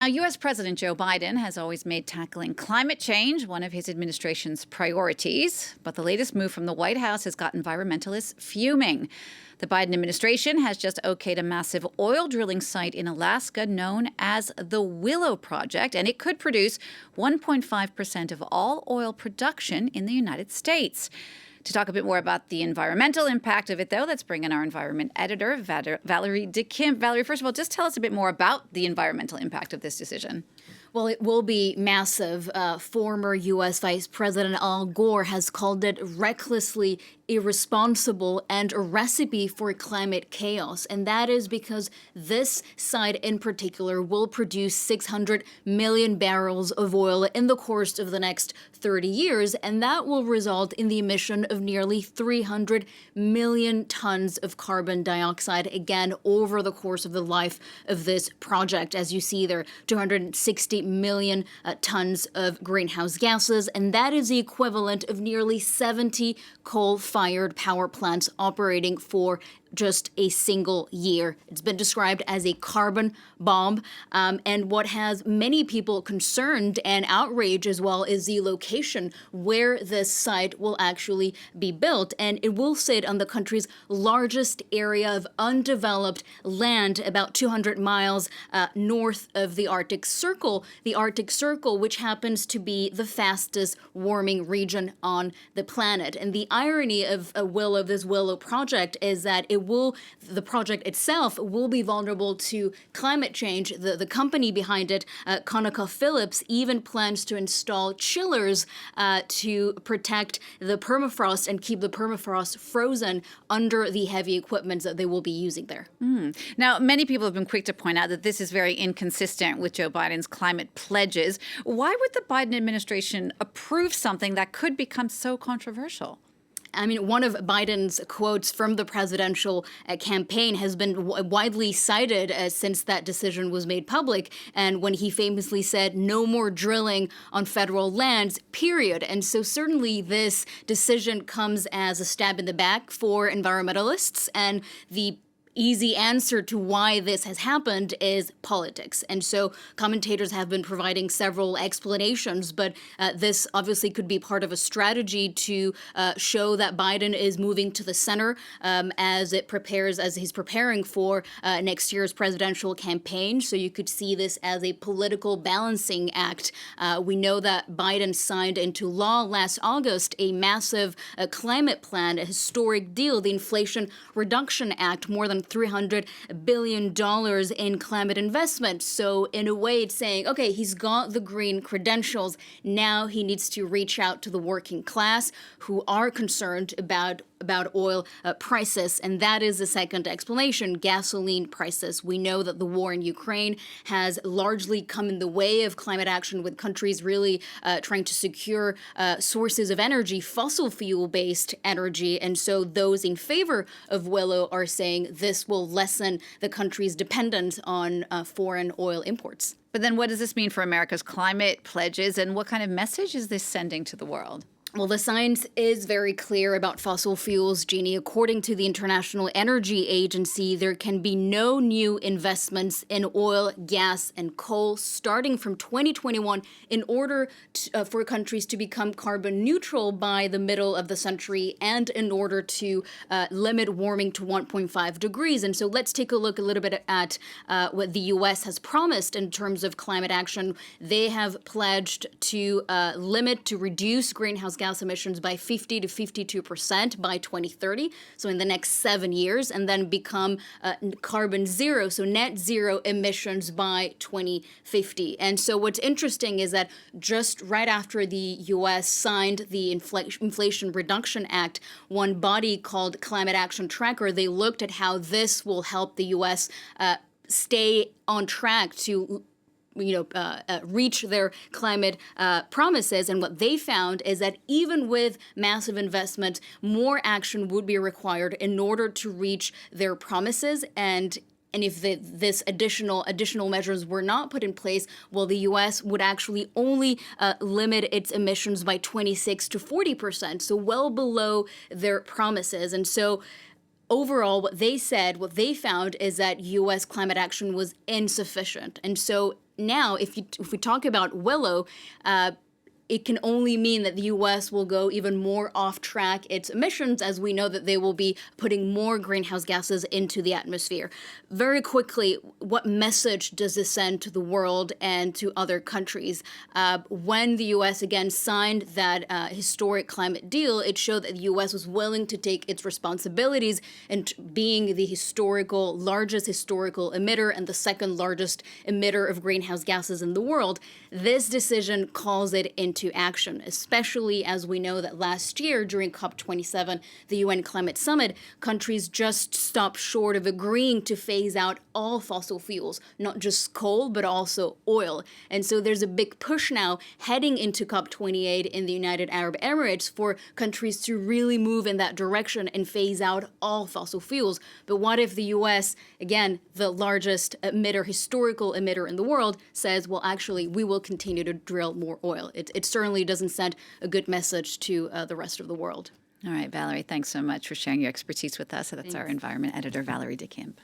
Now, U.S. President Joe Biden has always made tackling climate change one of his administration's priorities. But the latest move from the White House has got environmentalists fuming. The Biden administration has just okayed a massive oil drilling site in Alaska known as the Willow Project, and it could produce 1.5% of all oil production in the United States. To talk a bit more about the environmental impact of it, though, let's bring in our environment editor, Valerie Dekimpe. Valerie, first of all, just tell us a bit more about the environmental impact of this decision. Well, it will be massive. Former U.S. Vice President Al Gore has called it recklessly irresponsible and a recipe for climate chaos. And that is because this site in particular will produce 600 million barrels of oil in the course of the next 30 years. And that will result in the emission of nearly 300 million tons of carbon dioxide, again, over the course of the life of this project. As you see there, 260 million tons of greenhouse gases, and that is the equivalent of nearly 70 coal-fired power plants operating for just a single year. It's been described as a carbon bomb. And what has many people concerned and outraged as well is the location where this site will actually be built. And it will sit on the country's largest area of undeveloped land, about 200 miles north of the Arctic Circle. The Arctic Circle, which happens to be the fastest warming region on the planet. And the irony of this Willow project is that the project itself will be vulnerable to climate change. The company behind it, ConocoPhillips, even plans to install chillers to protect the permafrost and keep the permafrost frozen under the heavy equipment that they will be using there. Now, many people have been quick to point out that this is very inconsistent with Joe Biden's climate pledges. Why would the Biden administration approve something that could become so controversial? I mean, one of Biden's quotes from the presidential campaign has been widely cited since that decision was made public. And when he famously said, "No more drilling on federal lands, period." And so certainly this decision comes as a stab in the back for environmentalists. And the easy answer to why this has happened is politics. And so commentators have been providing several explanations, but this obviously could be part of a strategy to show that Biden is moving to the center as he's preparing for next year's presidential campaign. So you could see this as a political balancing act. We know that Biden signed into law last August a massive climate plan, a historic deal, the Inflation Reduction Act, more than $300 billion in climate investment. So in a way, it's saying, okay, he's got the green credentials. Now he needs to reach out to the working class who are concerned about oil prices. And that is the second explanation, gasoline prices. We know that the war in Ukraine has largely come in the way of climate action, with countries really trying to secure sources of energy, fossil fuel-based energy. And so those in favor of Willow are saying this will lessen the country's dependence on foreign oil imports. But then what does this mean for America's climate pledges, and what kind of message is this sending to the world? Well, the science is very clear about fossil fuels, Jeannie. According to the International Energy Agency, there can be no new investments in oil, gas, and coal starting from 2021 in order for countries to become carbon neutral by the middle of the century, and in order to limit warming to 1.5 degrees. And so let's take a look a little bit at what the U.S. has promised in terms of climate action. They have pledged to reduce greenhouse gas emissions by 50 to 52% by 2030, so in the next 7 years, and then become carbon zero, so net zero emissions by 2050. And so what's interesting is that just right after the U.S. signed the Inflation Reduction Act, one body called Climate Action Tracker, they looked at how this will help the U.S. Stay on track to reach their climate promises. And what they found is that even with massive investment, more action would be required in order to reach their promises. And if this additional measures were not put in place, well, the U.S. would actually only limit its emissions by 26 to 40%, so well below their promises. And so overall, what they found is that U.S. climate action was insufficient. And so now, if we talk about Willow, it can only mean that the U.S. will go even more off track its emissions, as we know that they will be putting more greenhouse gases into the atmosphere. Very quickly, what message does this send to the world and to other countries? When the U.S. again signed that historic climate deal, it showed that the U.S. was willing to take its responsibilities and being the largest historical emitter and the second largest emitter of greenhouse gases in the world. This decision calls it into action, especially as we know that last year during COP27, the UN Climate Summit, countries just stopped short of agreeing to phase out all fossil fuels, not just coal, but also oil. And so there's a big push now heading into COP28 in the United Arab Emirates for countries to really move in that direction and phase out all fossil fuels. But what if the US, again, the largest historical emitter in the world, says, well, actually, we will continue to drill more oil? It certainly doesn't send a good message to the rest of the world. All right, Valerie, thanks so much for sharing your expertise with us. That's our Environment Editor, Valerie Dekimpe.